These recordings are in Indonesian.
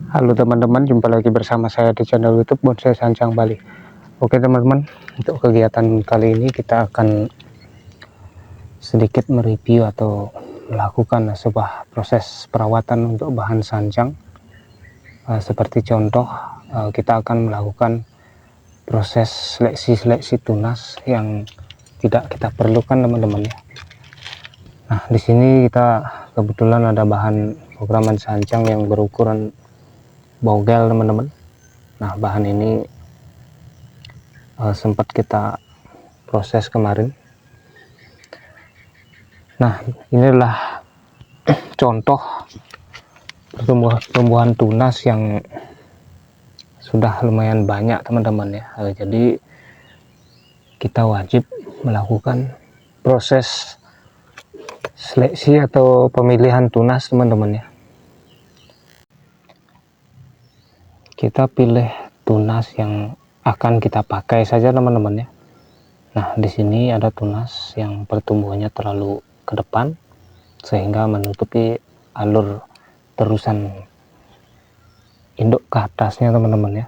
Halo teman-teman, jumpa lagi bersama saya di channel YouTube Bonsai Sancang Bali. Oke teman-teman, untuk kegiatan kali ini kita akan sedikit mereview atau melakukan sebuah proses perawatan untuk bahan sancang. Seperti contoh, kita akan melakukan proses seleksi tunas yang tidak kita perlukan teman-teman ya. Nah, di sini kita kebetulan ada bahan programan sancang yang berukuran bogel teman-teman. Nah, bahan ini sempat kita proses kemarin. Nah, inilah contoh pertumbuhan tunas yang sudah lumayan banyak teman-teman ya. Jadi kita wajib melakukan proses seleksi atau pemilihan tunas teman-teman ya. Kita pilih tunas yang akan kita pakai saja teman-teman ya. Nah, di sini ada tunas yang pertumbuhannya terlalu ke depan sehingga menutupi alur terusan induk ke atasnya teman-teman ya.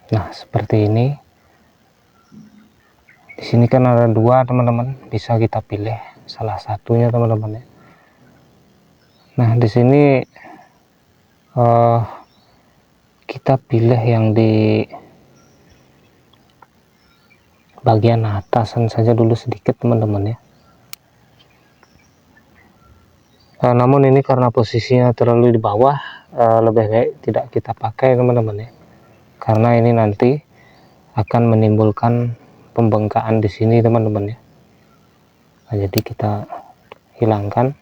Nah, seperti ini. Di sini kan ada dua teman-teman, bisa kita pilih salah satunya teman-teman ya. Nah, di sini kita pilih yang di bagian atasan saja dulu sedikit teman-teman ya. Namun ini karena posisinya terlalu di bawah, lebih baik tidak kita pakai teman-teman ya, karena ini nanti akan menimbulkan pembengkakan di sini teman-teman ya. Nah, jadi kita hilangkan.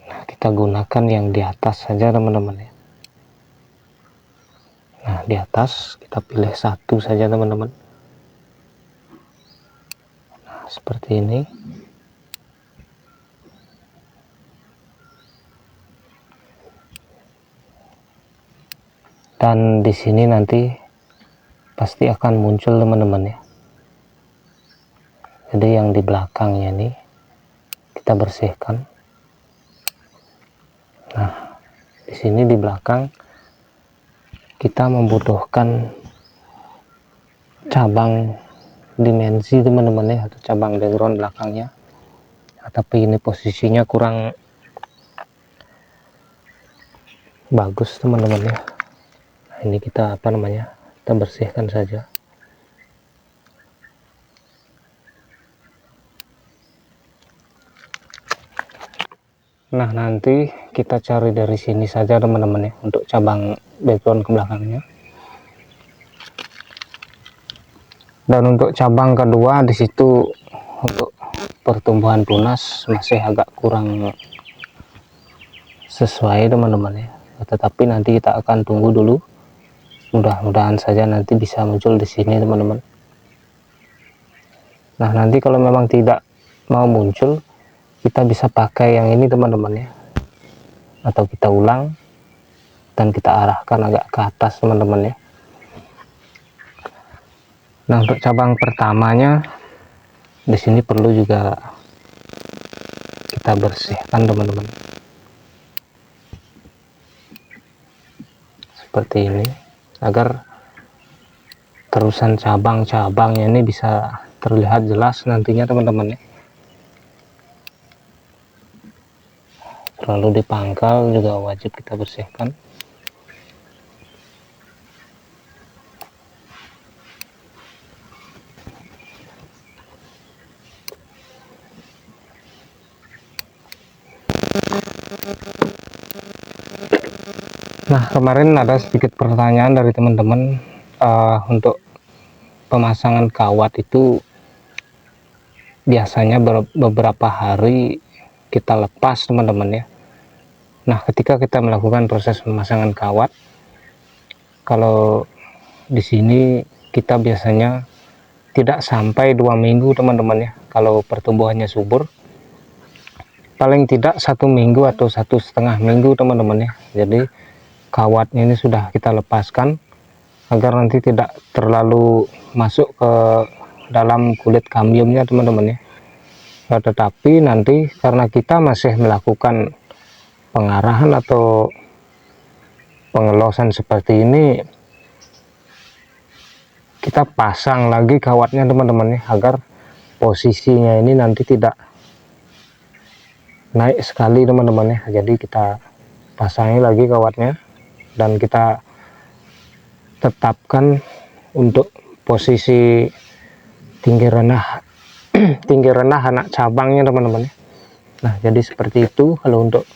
Nah, kita gunakan yang di atas saja teman-teman ya. Nah, di atas kita pilih satu saja teman-teman. Nah, seperti ini. Dan di sini nanti pasti akan muncul teman-teman ya. Jadi yang di belakangnya ini kita bersihkan. Nah, di sini di belakang kita membutuhkan cabang dimensi teman-teman ya, atau cabang background belakangnya. Tapi ini posisinya kurang bagus teman-teman ya. Nah, ini kita kita bersihkan saja. Nah, nanti kita cari dari sini saja teman-teman ya, untuk cabang background ke belakangnya. Dan untuk cabang kedua di situ untuk pertumbuhan tunas masih agak kurang sesuai teman-teman ya. Tetapi nanti kita akan tunggu dulu. Mudah-mudahan saja nanti bisa muncul di sini teman-teman. Nah, nanti kalau memang tidak mau muncul, kita bisa pakai yang ini teman-teman ya, atau kita ulang dan kita arahkan agak ke atas teman-teman ya. Nah, untuk cabang pertamanya di sini perlu juga kita bersihkan teman-teman, seperti ini, agar terusan cabang-cabangnya ini bisa terlihat jelas nantinya teman-teman ya. Terlalu dipangkal juga wajib kita bersihkan. Nah, kemarin ada sedikit pertanyaan dari teman-teman, untuk pemasangan kawat itu biasanya beberapa hari kita lepas teman-teman ya. Nah, ketika kita melakukan proses pemasangan kawat, kalau di sini kita biasanya tidak sampai 2 minggu teman-teman ya, kalau pertumbuhannya subur. paling tidak 1 minggu atau 1,5 minggu teman-teman ya. Jadi kawatnya ini sudah kita lepaskan agar nanti tidak terlalu masuk ke dalam kulit kambiumnya teman-teman ya. Tetapi nanti karena kita masih melakukan pengarahan atau pengelosan seperti ini, kita pasang lagi kawatnya teman-teman ya, agar posisinya ini nanti tidak naik sekali teman-teman ya. Jadi kita pasangi lagi kawatnya dan kita tetapkan untuk posisi tinggi rendah tinggi rendah anak cabangnya teman-teman ya. Nah jadi seperti itu kalau untuk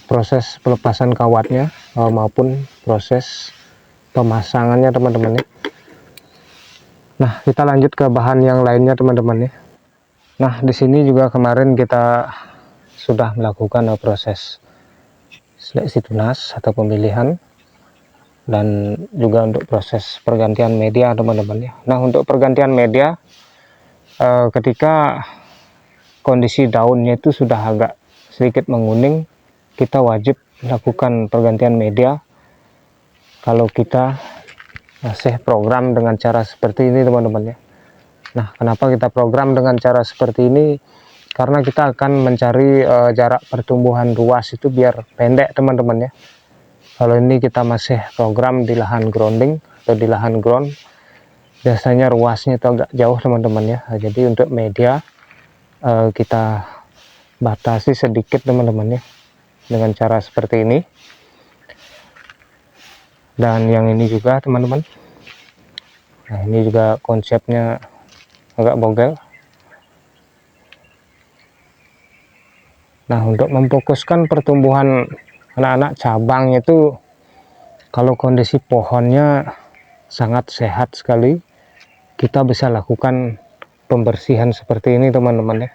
proses pelepasan kawatnya maupun proses pemasangannya teman-teman ya. Nah kita lanjut ke bahan yang lainnya teman-teman ya. Nah di sini juga kemarin kita sudah melakukan proses seleksi tunas atau pemilihan, dan juga untuk proses pergantian media teman-teman ya. Nah untuk pergantian media ketika kondisi daunnya itu sudah agak sedikit menguning, kita wajib melakukan pergantian media kalau kita masih program dengan cara seperti ini teman-teman ya. Nah kenapa kita program dengan cara seperti ini, karena kita akan mencari jarak pertumbuhan ruas itu biar pendek teman-teman ya. Kalau ini kita masih program di lahan grounding atau di lahan ground, biasanya ruasnya itu agak jauh teman-teman ya. Jadi untuk media kita batasi sedikit teman-teman ya, dengan cara seperti ini. Dan yang ini juga teman-teman, nah ini juga konsepnya agak bogel. Nah untuk memfokuskan pertumbuhan anak-anak cabang itu, kalau kondisi pohonnya sangat sehat sekali, kita bisa lakukan pembersihan seperti ini teman-teman ya,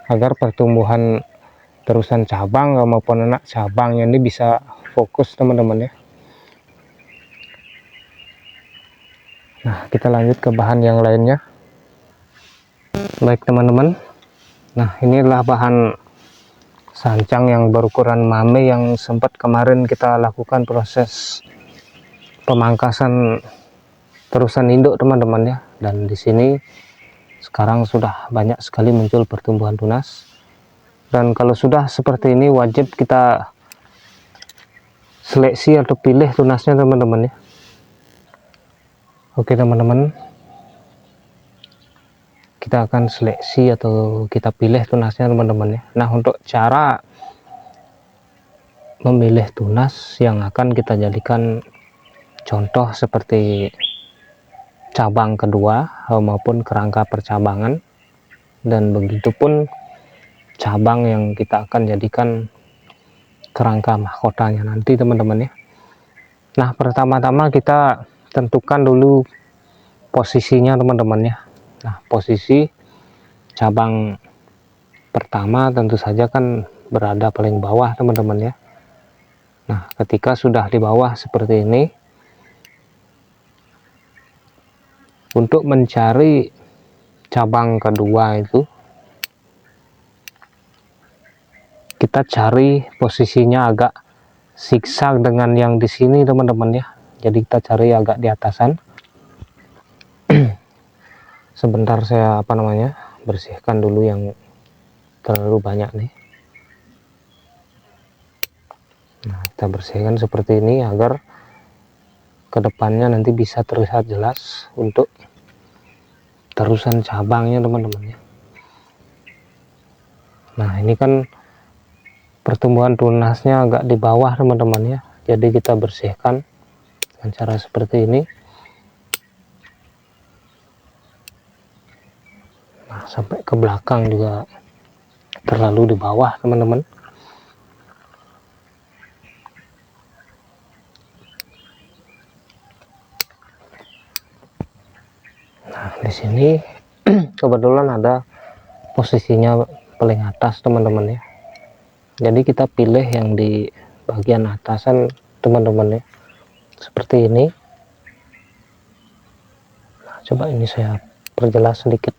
agar pertumbuhan terusan cabang maupun anak cabangnya ini bisa fokus teman-teman ya. Nah kita lanjut ke bahan yang lainnya. Baik teman-teman, nah inilah bahan sancang yang berukuran mame yang sempat kemarin kita lakukan proses pemangkasan terusan induk teman-teman ya. Dan di sini sekarang sudah banyak sekali muncul pertumbuhan tunas, dan kalau sudah seperti ini wajib kita seleksi atau pilih tunasnya teman-teman ya. Oke teman-teman, kita akan seleksi atau kita pilih tunasnya teman-teman ya. Nah untuk cara memilih tunas yang akan kita jadikan contoh seperti cabang kedua maupun kerangka percabangan, dan begitupun cabang yang kita akan jadikan kerangka mahkotanya nanti teman-teman ya. Nah pertama-tama kita tentukan dulu posisinya teman-teman ya. Nah posisi cabang pertama tentu saja kan berada paling bawah teman-teman ya. Nah ketika sudah di bawah seperti ini, untuk mencari cabang kedua itu kita cari posisinya agak zigzag dengan yang di sini teman-teman ya. Jadi kita cari agak di atasan. Sebentar saya bersihkan dulu yang terlalu banyak nih. Nah kita bersihkan seperti ini agar kedepannya nanti bisa terlihat jelas untuk terusan cabangnya teman-teman ya. Nah ini kan pertumbuhan tunasnya agak di bawah teman-teman ya, jadi kita bersihkan dengan cara seperti ini. Nah sampai ke belakang juga terlalu di bawah teman-teman. Nah di sini kebetulan ada posisinya paling atas teman-teman ya, jadi kita pilih yang di bagian atasan teman-teman ya, seperti ini. Nah, coba ini saya perjelas sedikit.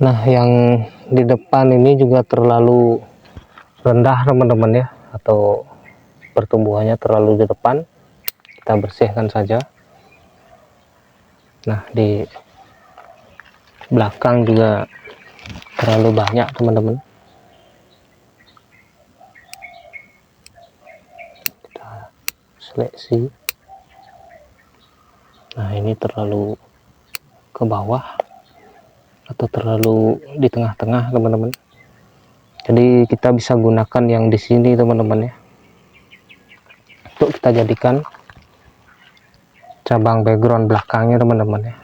Nah, yang di depan ini juga terlalu rendah teman-teman ya, atau pertumbuhannya terlalu di depan, kita bersihkan saja. Nah, di belakang juga terlalu banyak teman-teman, kita seleksi. Nah, ini terlalu ke bawah atau terlalu di tengah-tengah teman-teman, jadi kita bisa gunakan yang di sini teman-teman ya, untuk kita jadikan cabang background belakangnya teman-teman ya.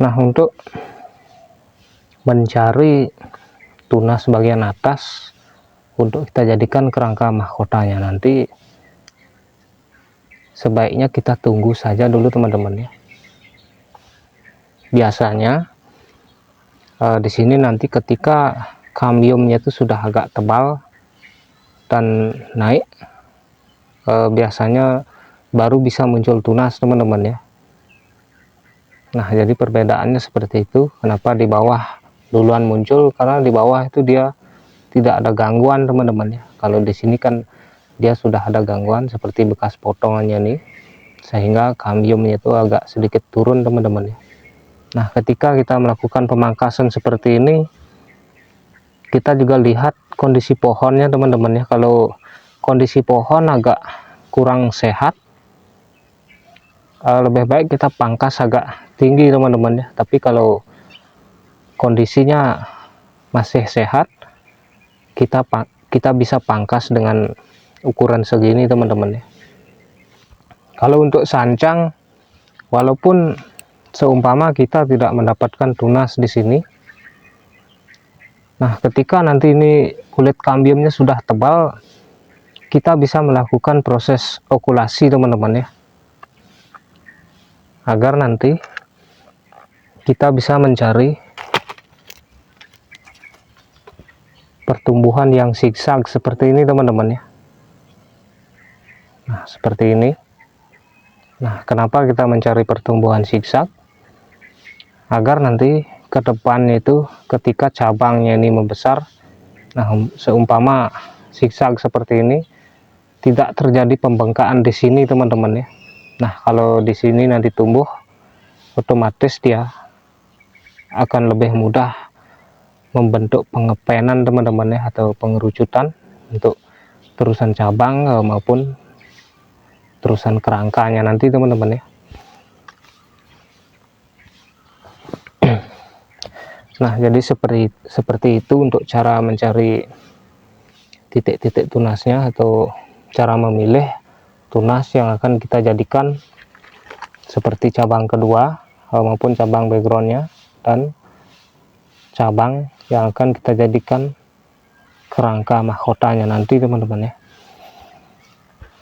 Nah, untuk mencari tunas bagian atas untuk kita jadikan kerangka mahkotanya, nanti sebaiknya kita tunggu saja dulu teman-teman ya. Biasanya di sini nanti ketika kambiumnya itu sudah agak tebal dan naik, biasanya baru bisa muncul tunas teman-teman ya. Nah, jadi perbedaannya seperti itu. Kenapa di bawah duluan muncul? Karena di bawah itu dia tidak ada gangguan teman-teman ya. Kalau di sini kan dia sudah ada gangguan seperti bekas potongannya nih, sehingga kambiumnya itu agak sedikit turun teman-teman ya. Nah, ketika kita melakukan pemangkasan seperti ini, kita juga lihat kondisi pohonnya teman-teman ya. Kalau kondisi pohon agak kurang sehat, lebih baik kita pangkas agak tinggi teman-teman ya. Tapi kalau kondisinya masih sehat, kita bisa pangkas dengan ukuran segini teman-teman ya. Kalau untuk sancang, walaupun seumpama kita tidak mendapatkan tunas di sini, nah ketika nanti ini kulit kambiumnya sudah tebal, kita bisa melakukan proses okulasi teman-teman ya, agar nanti kita bisa mencari pertumbuhan yang zigzag seperti ini teman-teman ya. Nah, seperti ini. Nah, kenapa kita mencari pertumbuhan zigzag? Agar nanti ke depan itu ketika cabangnya ini membesar, nah seumpama zigzag seperti ini, tidak terjadi pembengkakan di sini teman-teman ya. Nah, kalau di sini nanti tumbuh, otomatis dia akan lebih mudah membentuk pengepenan teman-teman ya, atau pengerucutan untuk terusan cabang maupun terusan kerangkanya nanti teman-teman ya. Nah, jadi seperti itu untuk cara mencari titik-titik tunasnya, atau cara memilih tunas yang akan kita jadikan seperti cabang kedua maupun cabang backgroundnya, dan cabang yang akan kita jadikan kerangka mahkotanya nanti teman-teman ya.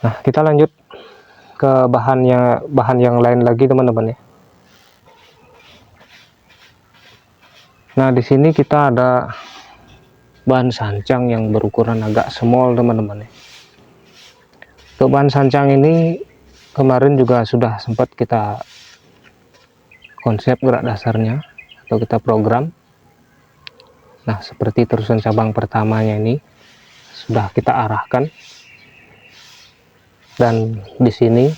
Nah, kita lanjut ke bahan yang lain lagi teman-teman ya. Nah, di sini kita ada bahan sancang yang berukuran agak small teman-teman ya. Untuk bahan sancang ini kemarin juga sudah sempat kita konsep gerak dasarnya atau kita program. Nah, seperti terusan cabang pertamanya ini sudah kita arahkan, dan di sini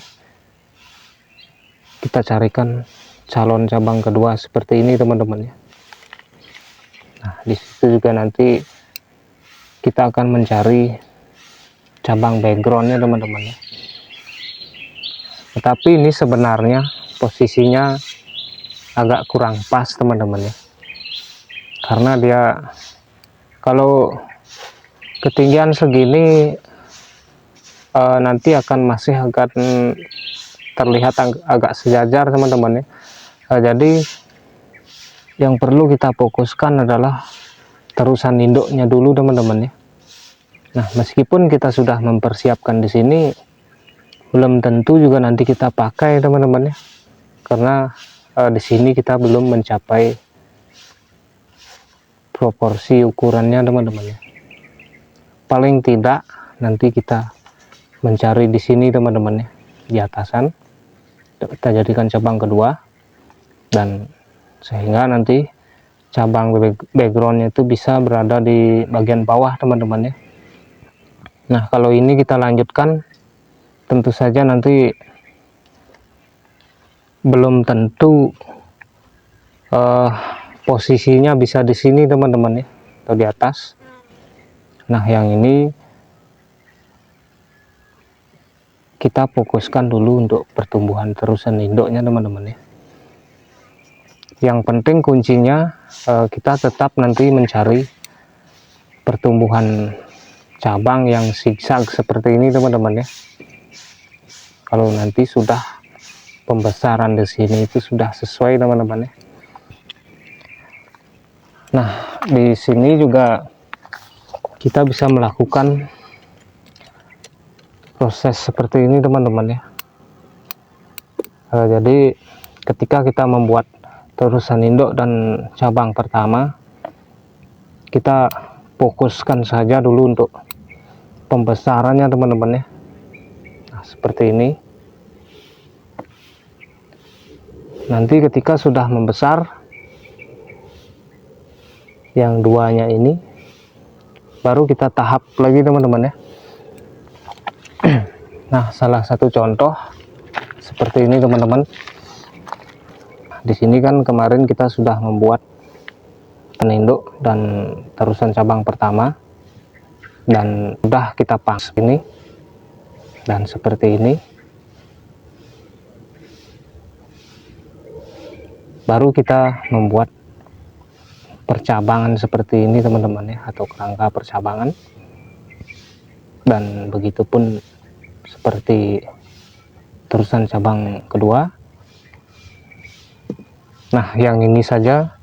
kita carikan calon cabang kedua seperti ini teman-teman ya. Nah, di situ juga nanti kita akan mencari cabang backgroundnya teman-teman ya. Tetapi ini sebenarnya posisinya agak kurang pas teman-teman ya, karena dia kalau ketinggian segini nanti masih akan terlihat agak sejajar teman-teman ya. Jadi yang perlu kita fokuskan adalah terusan induknya dulu teman-teman ya. Nah, meskipun kita sudah mempersiapkan di sini, belum tentu juga nanti kita pakai teman-teman ya, karena di sini kita belum mencapai proporsi ukurannya teman-teman ya. Paling tidak nanti kita mencari di sini teman-teman ya, di atasan kita jadikan cabang kedua, dan sehingga nanti cabang backgroundnya itu bisa berada di bagian bawah teman-teman ya. Nah kalau ini kita lanjutkan, tentu saja nanti belum tentu posisinya bisa di sini teman-teman ya, atau di atas. Nah yang ini kita fokuskan dulu untuk pertumbuhan terusan induknya teman-teman ya. Yang penting kuncinya kita tetap nanti mencari pertumbuhan cabang yang zigzag seperti ini teman-teman ya. Kalau nanti sudah pembesaran di sini itu sudah sesuai teman-teman ya. Nah di sini juga kita bisa melakukan proses seperti ini teman-teman ya. Jadi ketika kita membuat terusan induk dan cabang pertama, kita fokuskan saja dulu untuk pembesarannya teman-teman ya. Nah, seperti ini. Nanti ketika sudah membesar yang duanya ini, baru kita tahap lagi teman-teman ya. Nah salah satu contoh seperti ini teman-teman. Di sini kan kemarin kita sudah membuat peninduk dan terusan cabang pertama, dan sudah kita pas ini, dan seperti ini. Baru kita membuat percabangan seperti ini teman-teman ya, atau kerangka percabangan. Dan begitupun seperti terusan cabang kedua. Nah yang ini saja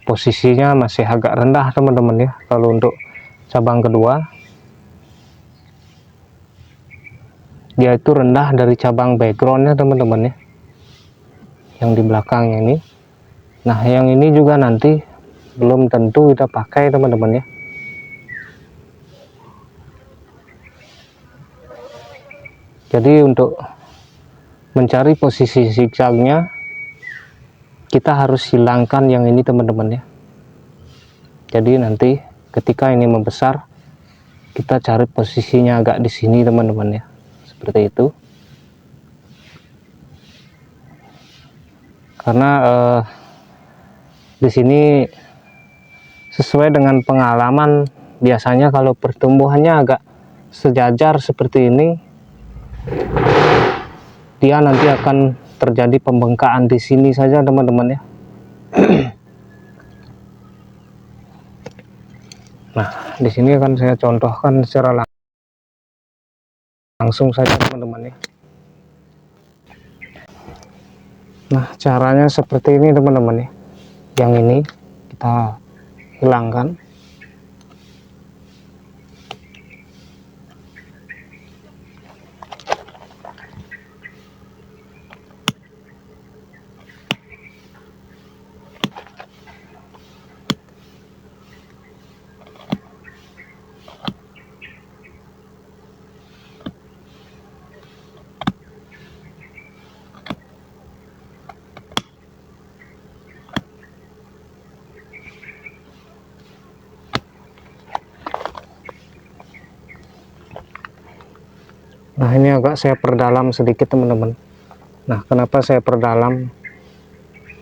posisinya masih agak rendah teman-teman ya, kalau untuk cabang kedua dia itu rendah dari cabang backgroundnya teman-teman ya, yang di belakangnya ini. Nah yang ini juga nanti belum tentu kita pakai teman-teman ya. Jadi untuk mencari posisi zigzagnya, kita harus hilangkan yang ini teman-teman ya. Jadi nanti ketika ini membesar, kita cari posisinya agak di sini teman-teman ya, seperti itu. Karena di sini sesuai dengan pengalaman, biasanya kalau pertumbuhannya agak sejajar seperti ini, dia nanti akan terjadi pembengkakan di sini saja teman-teman ya. Nah di sini akan saya contohkan secara langsung saja teman-teman ya. Nah caranya seperti ini teman-teman ya. Yang ini kita hilangkan. Nah ini agak saya perdalam sedikit teman-teman. Nah kenapa saya perdalam?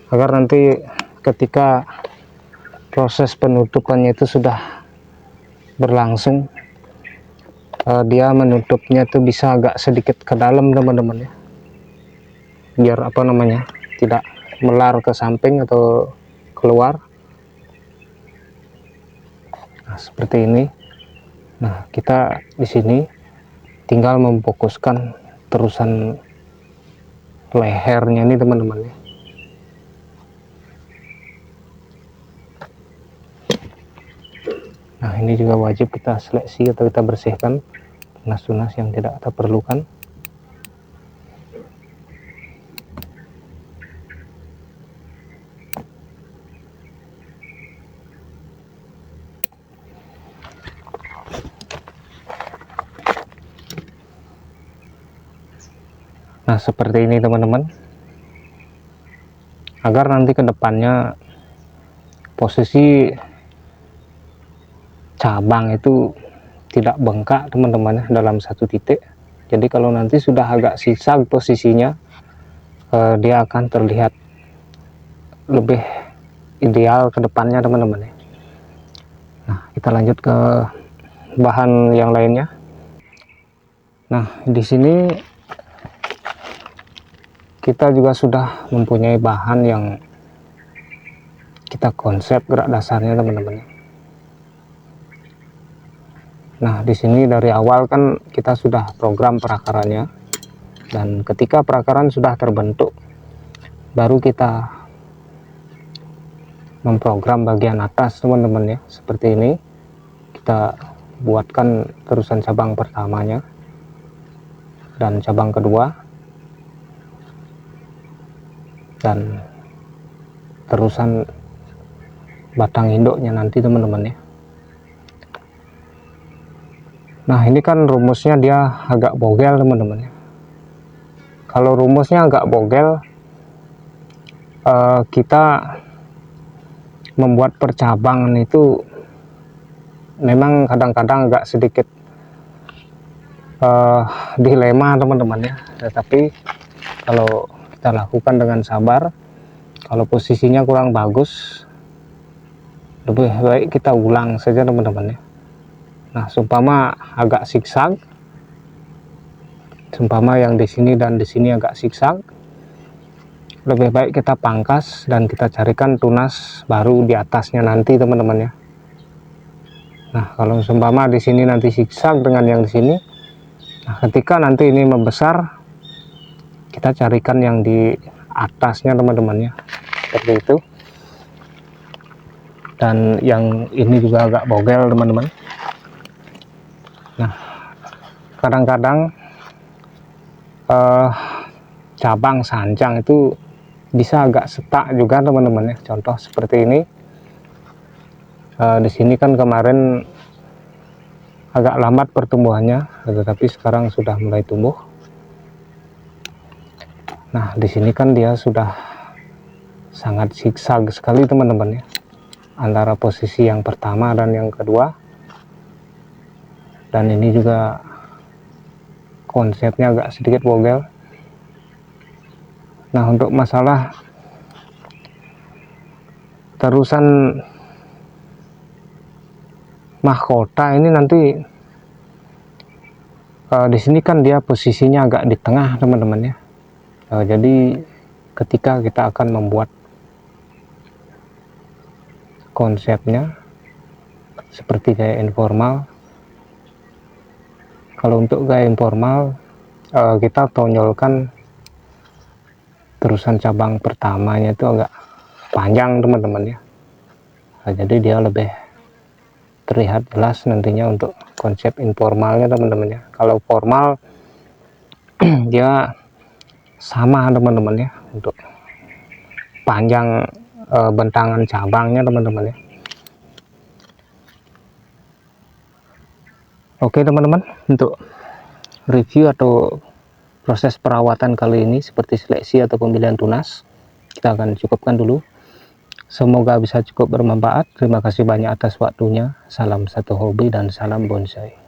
Agar nanti ketika proses penutupannya itu sudah berlangsung, dia menutupnya itu bisa agak sedikit ke dalam teman-teman ya, biar apa namanya, tidak melar ke samping atau keluar. Nah seperti ini. Nah kita di sini tinggal memfokuskan terusan lehernya ini teman-teman ya. Nah ini juga wajib kita seleksi atau kita bersihkan tunas-tunas yang tidak kita perlukan. Nah, seperti ini teman-teman, agar nanti ke depannya posisi cabang itu tidak bengkak teman-teman dalam satu titik. Jadi kalau nanti sudah agak sisa posisinya, dia akan terlihat lebih ideal ke depannya teman-teman ya. Nah, kita lanjut ke bahan yang lainnya. Nah, di sini kita juga sudah mempunyai bahan yang kita konsep gerak dasarnya teman-teman. Nah, di sini dari awal kan kita sudah program perakarannya, dan ketika perakaran sudah terbentuk, baru kita memprogram bagian atas teman-teman ya. Seperti ini kita buatkan terusan cabang pertamanya dan cabang kedua, dan terusan batang induknya nanti teman-teman ya. Nah, ini kan rumusnya dia agak bogel teman-teman ya. Kalau rumusnya agak bogel, kita membuat percabangan itu memang kadang-kadang agak sedikit dilema teman-teman ya. Tetapi kalau kita lakukan dengan sabar, kalau posisinya kurang bagus, lebih baik kita ulang saja teman-teman ya. Nah, seumpama agak zigzag, seumpama yang di sini dan di sini agak zigzag, lebih baik kita pangkas dan kita carikan tunas baru di atasnya nanti teman-teman ya. Nah, kalau seumpama di sini nanti zigzag dengan yang di sini, nah ketika nanti ini membesar, kita carikan yang di atasnya teman-teman ya, seperti itu. Dan yang ini juga agak bogel teman-teman. Nah, kadang-kadang cabang sancang itu bisa agak setak juga teman-teman ya. Contoh seperti ini. Di sini kan kemarin agak lambat pertumbuhannya, tetapi sekarang sudah mulai tumbuh. Nah, di sini kan dia sudah sangat zigzag sekali teman-teman ya, antara posisi yang pertama dan yang kedua. Dan ini juga konsepnya agak sedikit bogel. Nah, untuk masalah terusan mahkota ini nanti di sini kan dia posisinya agak di tengah teman-teman ya. Jadi ketika kita akan membuat konsepnya seperti gaya informal, kalau untuk gaya informal kita tonjolkan terusan cabang pertamanya itu agak panjang teman-teman ya. Jadi dia lebih terlihat jelas nantinya untuk konsep informalnya teman-teman ya. Kalau formal dia sama teman-teman ya untuk panjang bentangan cabangnya teman-teman ya. Oke teman-teman, untuk review atau proses perawatan kali ini seperti seleksi atau pemilihan tunas, kita akan cukupkan dulu. Semoga bisa cukup bermanfaat. Terima kasih banyak atas waktunya. Salam satu hobi dan salam bonsai.